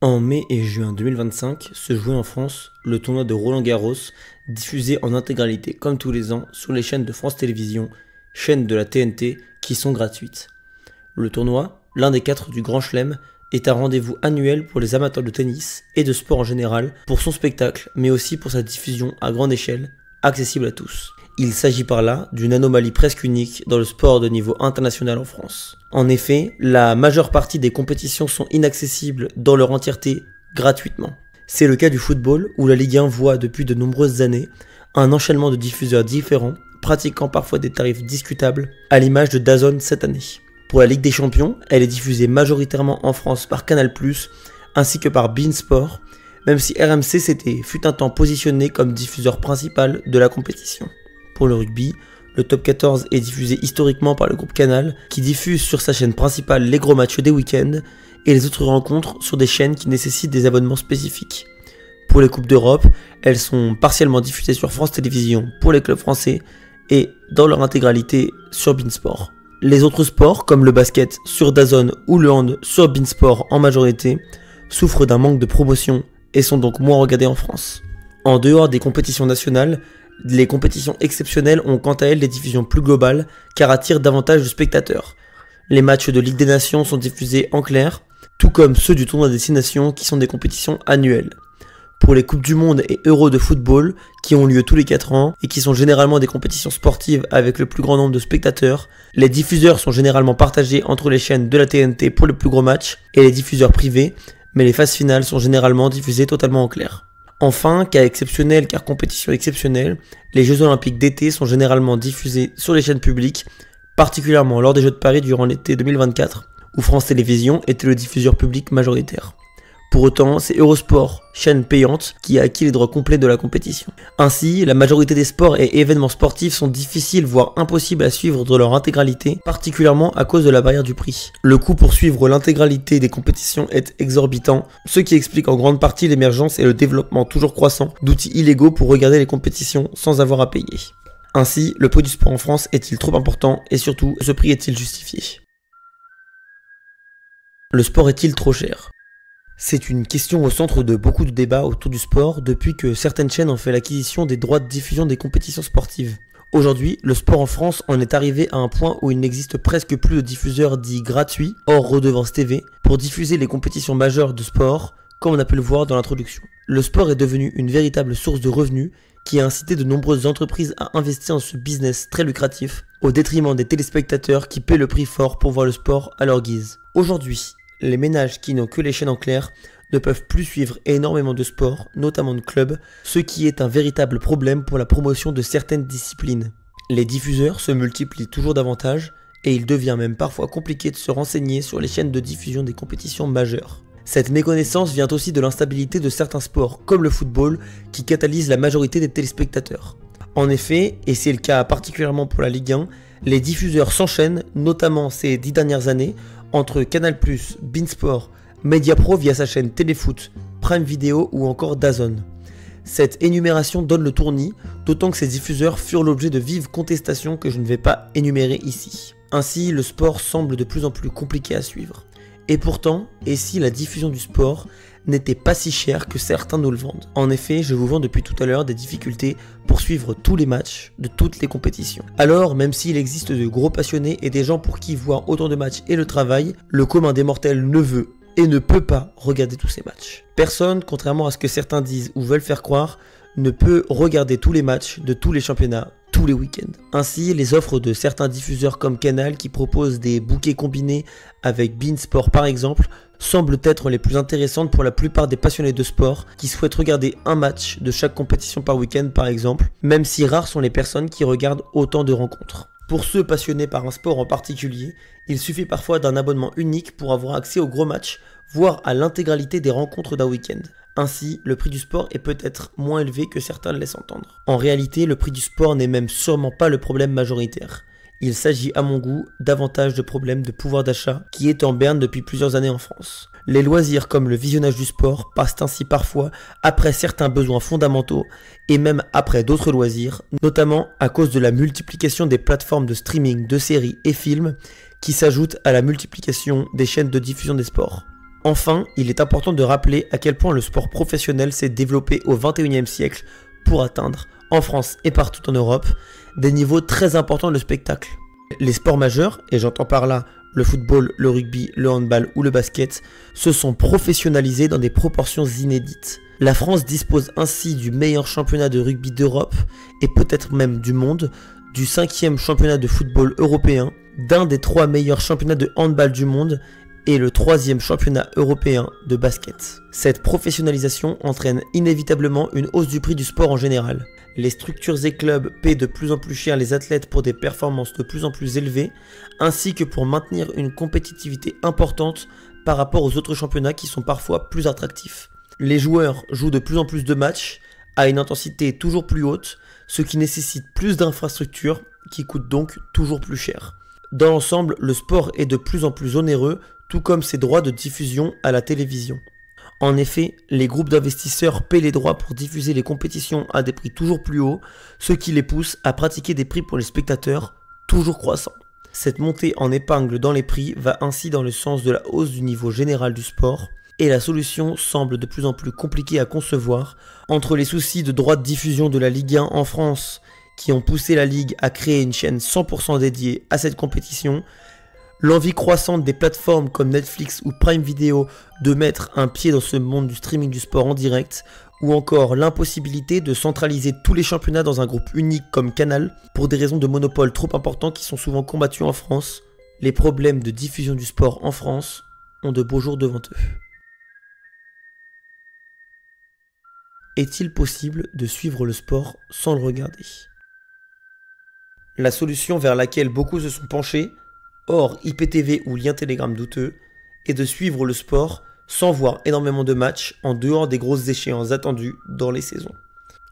En mai et juin 2025 se jouait en France le tournoi de Roland-Garros, diffusé en intégralité comme tous les ans sur les chaînes de France Télévisions, chaînes de la TNT qui sont gratuites. Le tournoi, l'un des 4 du Grand Chelem, est un rendez-vous annuel pour les amateurs de tennis et de sport en général, pour son spectacle mais aussi pour sa diffusion à grande échelle, accessible à tous. Il s'agit par là d'une anomalie presque unique dans le sport de niveau international en France. En effet, la majeure partie des compétitions sont inaccessibles dans leur entièreté gratuitement. C'est le cas du football où la Ligue 1 voit depuis de nombreuses années un enchaînement de diffuseurs différents, pratiquant parfois des tarifs discutables, à l'image de DAZN cette année. Pour la Ligue des Champions, elle est diffusée majoritairement en France par Canal+, ainsi que par beIN Sport, même si RMC fut un temps positionné comme diffuseur principal de la compétition. Pour le rugby, le top 14 est diffusé historiquement par le groupe Canal, qui diffuse sur sa chaîne principale les gros matchs des week-ends et les autres rencontres sur des chaînes qui nécessitent des abonnements spécifiques. Pour les Coupes d'Europe, elles sont partiellement diffusées sur France Télévisions pour les clubs français et dans leur intégralité sur beIN Sport. Les autres sports, comme le basket sur DAZN ou le hand sur beIN Sport en majorité, souffrent d'un manque de promotion et sont donc moins regardés en France. En dehors des compétitions nationales, les compétitions exceptionnelles ont quant à elles des diffusions plus globales car attirent davantage de spectateurs. Les matchs de Ligue des Nations sont diffusés en clair, tout comme ceux du tournoi des 6 nations qui sont des compétitions annuelles. Pour les Coupes du Monde et Euros de football, qui ont lieu tous les 4 ans et qui sont généralement des compétitions sportives avec le plus grand nombre de spectateurs, les diffuseurs sont généralement partagés entre les chaînes de la TNT pour le plus gros match et les diffuseurs privés, mais les phases finales sont généralement diffusées totalement en clair. Enfin, cas exceptionnel car compétition exceptionnelle, les Jeux Olympiques d'été sont généralement diffusés sur les chaînes publiques, particulièrement lors des Jeux de Paris durant l'été 2024, où France Télévisions était le diffuseur public majoritaire. Pour autant, c'est Eurosport, chaîne payante, qui a acquis les droits complets de la compétition. Ainsi, la majorité des sports et événements sportifs sont difficiles voire impossibles à suivre dans leur intégralité, particulièrement à cause de la barrière du prix. Le coût pour suivre l'intégralité des compétitions est exorbitant, ce qui explique en grande partie l'émergence et le développement toujours croissant d'outils illégaux pour regarder les compétitions sans avoir à payer. Ainsi, le prix du sport en France est-il trop important et surtout, ce prix est-il justifié? Le sport est-il trop cher? C'est une question au centre de beaucoup de débats autour du sport depuis que certaines chaînes ont fait l'acquisition des droits de diffusion des compétitions sportives. Aujourd'hui, le sport en France en est arrivé à un point où il n'existe presque plus de diffuseurs dits gratuits, hors redevance TV, pour diffuser les compétitions majeures de sport, comme on a pu le voir dans l'introduction. Le sport est devenu une véritable source de revenus qui a incité de nombreuses entreprises à investir dans ce business très lucratif, au détriment des téléspectateurs qui paient le prix fort pour voir le sport à leur guise. Aujourd'hui, les ménages qui n'ont que les chaînes en clair ne peuvent plus suivre énormément de sports, notamment de clubs, ce qui est un véritable problème pour la promotion de certaines disciplines. Les diffuseurs se multiplient toujours davantage et il devient même parfois compliqué de se renseigner sur les chaînes de diffusion des compétitions majeures. Cette méconnaissance vient aussi de l'instabilité de certains sports, comme le football, qui catalyse la majorité des téléspectateurs. En effet, et c'est le cas particulièrement pour la Ligue 1, les diffuseurs s'enchaînent, notamment ces 10 dernières années, entre Canal+, beIN Sport, Mediapro via sa chaîne Téléfoot, Prime Video ou encore DAZN. Cette énumération donne le tournis, d'autant que ces diffuseurs furent l'objet de vives contestations que je ne vais pas énumérer ici. Ainsi, le sport semble de plus en plus compliqué à suivre. Et pourtant, et si la diffusion du sport n'était pas si chère que certains nous le vendent? En effet, je vous vends depuis tout à l'heure des difficultés pour suivre tous les matchs de toutes les compétitions. Alors, même s'il existe de gros passionnés et des gens pour qui voir autant de matchs est le travail, le commun des mortels ne veut et ne peut pas regarder tous ces matchs. Personne, contrairement à ce que certains disent ou veulent faire croire, ne peut regarder tous les matchs de tous les championnats tous les week-ends. Ainsi, les offres de certains diffuseurs comme Canal qui proposent des bouquets combinés avec beIN Sport par exemple semblent être les plus intéressantes pour la plupart des passionnés de sport qui souhaitent regarder un match de chaque compétition par week-end par exemple, même si rares sont les personnes qui regardent autant de rencontres. Pour ceux passionnés par un sport en particulier, il suffit parfois d'un abonnement unique pour avoir accès aux gros matchs, voire à l'intégralité des rencontres d'un week-end. Ainsi, le prix du sport est peut-être moins élevé que certains le laissent entendre. En réalité, le prix du sport n'est même sûrement pas le problème majoritaire. Il s'agit à mon goût davantage de problèmes de pouvoir d'achat qui est en berne depuis plusieurs années en France. Les loisirs comme le visionnage du sport passent ainsi parfois après certains besoins fondamentaux et même après d'autres loisirs, notamment à cause de la multiplication des plateformes de streaming de séries et films qui s'ajoutent à la multiplication des chaînes de diffusion des sports. Enfin, il est important de rappeler à quel point le sport professionnel s'est développé au XXIe siècle pour atteindre, en France et partout en Europe, des niveaux très importants de spectacle. Les sports majeurs, et j'entends par là le football, le rugby, le handball ou le basket, se sont professionnalisés dans des proportions inédites. La France dispose ainsi du meilleur championnat de rugby d'Europe et peut-être même du monde, du 5e championnat de football européen, d'un des 3 meilleurs championnats de handball du monde et le 3e championnat européen de basket. Cette professionnalisation entraîne inévitablement une hausse du prix du sport en général. Les structures et clubs paient de plus en plus cher les athlètes pour des performances de plus en plus élevées, ainsi que pour maintenir une compétitivité importante par rapport aux autres championnats qui sont parfois plus attractifs. Les joueurs jouent de plus en plus de matchs, à une intensité toujours plus haute, ce qui nécessite plus d'infrastructures, qui coûtent donc toujours plus cher. Dans l'ensemble, le sport est de plus en plus onéreux, tout comme ses droits de diffusion à la télévision. En effet, les groupes d'investisseurs paient les droits pour diffuser les compétitions à des prix toujours plus hauts, ce qui les pousse à pratiquer des prix pour les spectateurs toujours croissants. Cette montée en épingle dans les prix va ainsi dans le sens de la hausse du niveau général du sport, et la solution semble de plus en plus compliquée à concevoir entre les soucis de droits de diffusion de la Ligue 1 en France qui ont poussé la Ligue à créer une chaîne 100% dédiée à cette compétition, l'envie croissante des plateformes comme Netflix ou Prime Video de mettre un pied dans ce monde du streaming du sport en direct, ou encore l'impossibilité de centraliser tous les championnats dans un groupe unique comme Canal pour des raisons de monopole trop importants qui sont souvent combattus en France. Les problèmes de diffusion du sport en France ont de beaux jours devant eux. Est-il possible de suivre le sport sans le regarder ? La solution vers laquelle beaucoup se sont penchés, hors IPTV ou lien Telegram douteux, est de suivre le sport sans voir énormément de matchs en dehors des grosses échéances attendues dans les saisons.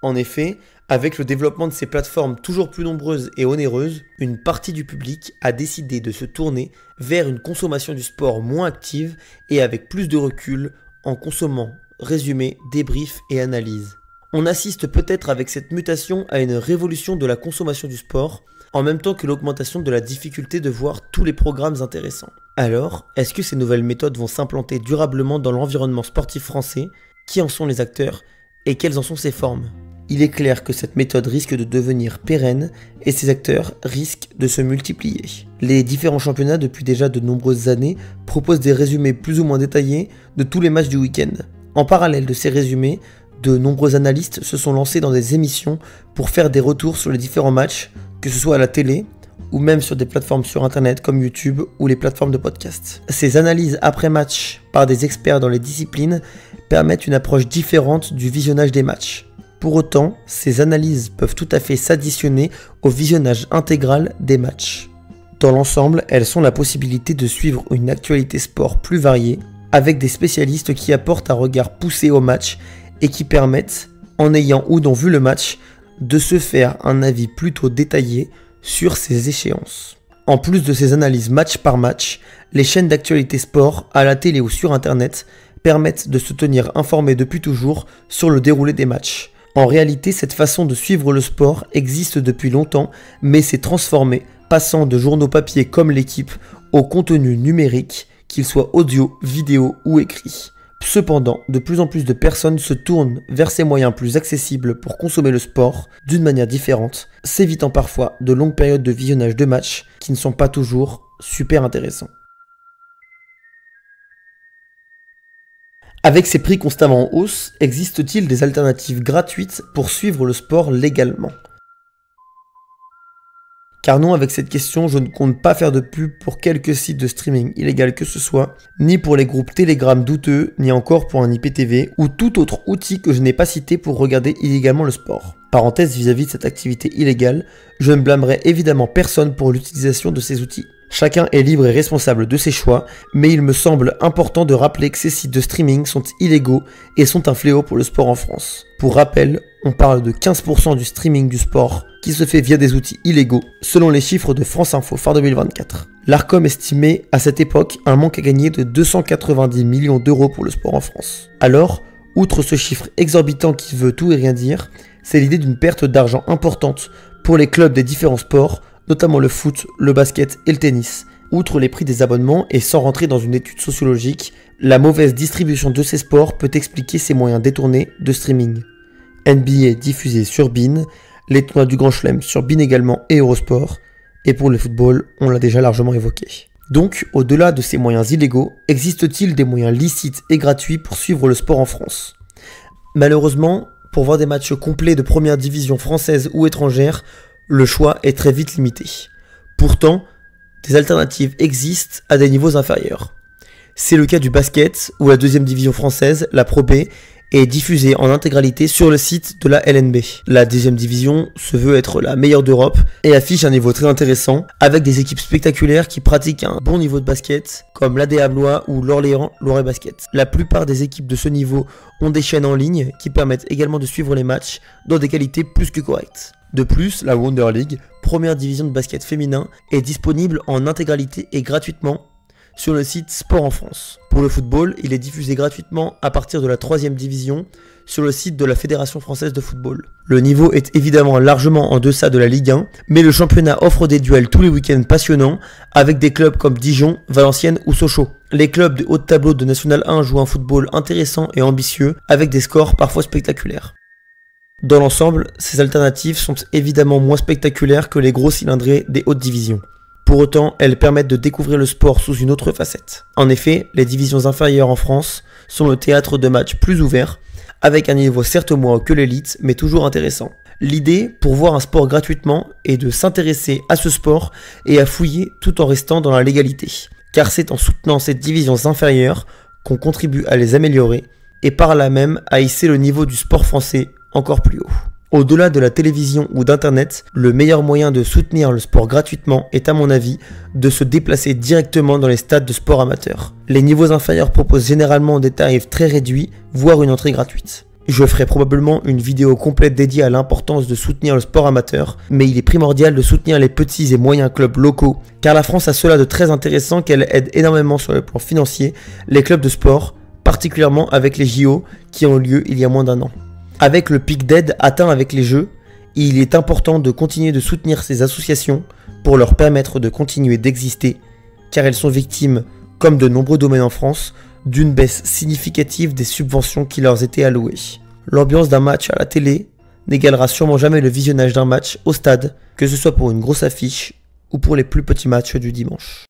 En effet, avec le développement de ces plateformes toujours plus nombreuses et onéreuses, une partie du public a décidé de se tourner vers une consommation du sport moins active et avec plus de recul en consommant résumés, débriefs et analyses. On assiste peut-être avec cette mutation à une révolution de la consommation du sport, en même temps que l'augmentation de la difficulté de voir tous les programmes intéressants. Alors, est-ce que ces nouvelles méthodes vont s'implanter durablement dans l'environnement sportif français ? Qui en sont les acteurs et quelles en sont ses formes ? Il est clair que cette méthode risque de devenir pérenne et ces acteurs risquent de se multiplier. Les différents championnats depuis déjà de nombreuses années proposent des résumés plus ou moins détaillés de tous les matchs du week-end. En parallèle de ces résumés, de nombreux analystes se sont lancés dans des émissions pour faire des retours sur les différents matchs, que ce soit à la télé ou même sur des plateformes sur internet comme YouTube ou les plateformes de podcast. Ces analyses après-match par des experts dans les disciplines permettent une approche différente du visionnage des matchs. Pour autant, ces analyses peuvent tout à fait s'additionner au visionnage intégral des matchs. Dans l'ensemble, elles sont la possibilité de suivre une actualité sport plus variée, avec des spécialistes qui apportent un regard poussé au match et qui permettent, en ayant ou non vu le match, de se faire un avis plutôt détaillé sur ces échéances. En plus de ces analyses match par match, les chaînes d'actualité sport, à la télé ou sur internet, permettent de se tenir informé depuis toujours sur le déroulé des matchs. En réalité, cette façon de suivre le sport existe depuis longtemps, mais s'est transformée, passant de journaux papier comme l'Équipe au contenu numérique, qu'il soit audio, vidéo ou écrit. Cependant, de plus en plus de personnes se tournent vers ces moyens plus accessibles pour consommer le sport d'une manière différente, s'évitant parfois de longues périodes de visionnage de matchs qui ne sont pas toujours super intéressants. Avec ces prix constamment en hausse, existe-t-il des alternatives gratuites pour suivre le sport légalement ? Car non, avec cette question, je ne compte pas faire de pub pour quelque site de streaming illégal que ce soit, ni pour les groupes Telegram douteux, ni encore pour un IPTV, ou tout autre outil que je n'ai pas cité pour regarder illégalement le sport. Parenthèse vis-à-vis de cette activité illégale, je ne blâmerai évidemment personne pour l'utilisation de ces outils. Chacun est libre et responsable de ses choix, mais il me semble important de rappeler que ces sites de streaming sont illégaux et sont un fléau pour le sport en France. Pour rappel, on parle de 15% du streaming du sport qui se fait via des outils illégaux, selon les chiffres de France Info fin 2024. L'Arcom estimait à cette époque un manque à gagner de 290 millions d'euros pour le sport en France. Alors, outre ce chiffre exorbitant qui veut tout et rien dire, c'est l'idée d'une perte d'argent importante pour les clubs des différents sports, notamment le foot, le basket et le tennis, Outre les prix des abonnements et sans rentrer dans une étude sociologique, la mauvaise distribution de ces sports peut expliquer ces moyens détournés de streaming. NBA diffusé sur beIN, les tournois du Grand Chelem sur beIN également et Eurosport, et pour le football, on l'a déjà largement évoqué. Donc, au-delà de ces moyens illégaux, existe-t-il des moyens licites et gratuits pour suivre le sport en France? Malheureusement, pour voir des matchs complets de première division française ou étrangère, le choix est très vite limité. Pourtant, des alternatives existent à des niveaux inférieurs. C'est le cas du basket, où la deuxième division française, la Pro B, est diffusée en intégralité sur le site de la LNB. La deuxième division se veut être la meilleure d'Europe et affiche un niveau très intéressant, avec des équipes spectaculaires qui pratiquent un bon niveau de basket, comme l'ADA Blois ou l'Orléans Loiret Basket. La plupart des équipes de ce niveau ont des chaînes en ligne qui permettent également de suivre les matchs dans des qualités plus que correctes. De plus, la Wonder League, première division de basket féminin, est disponible en intégralité et gratuitement sur le site Sport en France. Pour le football, il est diffusé gratuitement à partir de la 3e division sur le site de la Fédération française de football. Le niveau est évidemment largement en deçà de la Ligue 1, mais le championnat offre des duels tous les week-ends passionnants avec des clubs comme Dijon, Valenciennes ou Sochaux. Les clubs de haut de tableau de National 1 jouent un football intéressant et ambitieux avec des scores parfois spectaculaires. Dans l'ensemble, ces alternatives sont évidemment moins spectaculaires que les gros cylindrés des hautes divisions. Pour autant, elles permettent de découvrir le sport sous une autre facette. En effet, les divisions inférieures en France sont le théâtre de matchs plus ouverts, avec un niveau certes moins haut que l'élite, mais toujours intéressant. L'idée, pour voir un sport gratuitement, est de s'intéresser à ce sport et à fouiller tout en restant dans la légalité. Car c'est en soutenant ces divisions inférieures qu'on contribue à les améliorer, et par là même à hisser le niveau du sport français encore plus haut. Au-delà de la télévision ou d'internet, le meilleur moyen de soutenir le sport gratuitement est à mon avis de se déplacer directement dans les stades de sport amateur. Les niveaux inférieurs proposent généralement des tarifs très réduits, voire une entrée gratuite. Je ferai probablement une vidéo complète dédiée à l'importance de soutenir le sport amateur, mais il est primordial de soutenir les petits et moyens clubs locaux, car la France a cela de très intéressant qu'elle aide énormément sur le plan financier les clubs de sport, particulièrement avec les JO qui ont eu lieu il y a moins d'1 an. Avec le pic d'aide atteint avec les Jeux, il est important de continuer de soutenir ces associations pour leur permettre de continuer d'exister, car elles sont victimes, comme de nombreux domaines en France, d'une baisse significative des subventions qui leur étaient allouées. L'ambiance d'un match à la télé n'égalera sûrement jamais le visionnage d'un match au stade, que ce soit pour une grosse affiche ou pour les plus petits matchs du dimanche.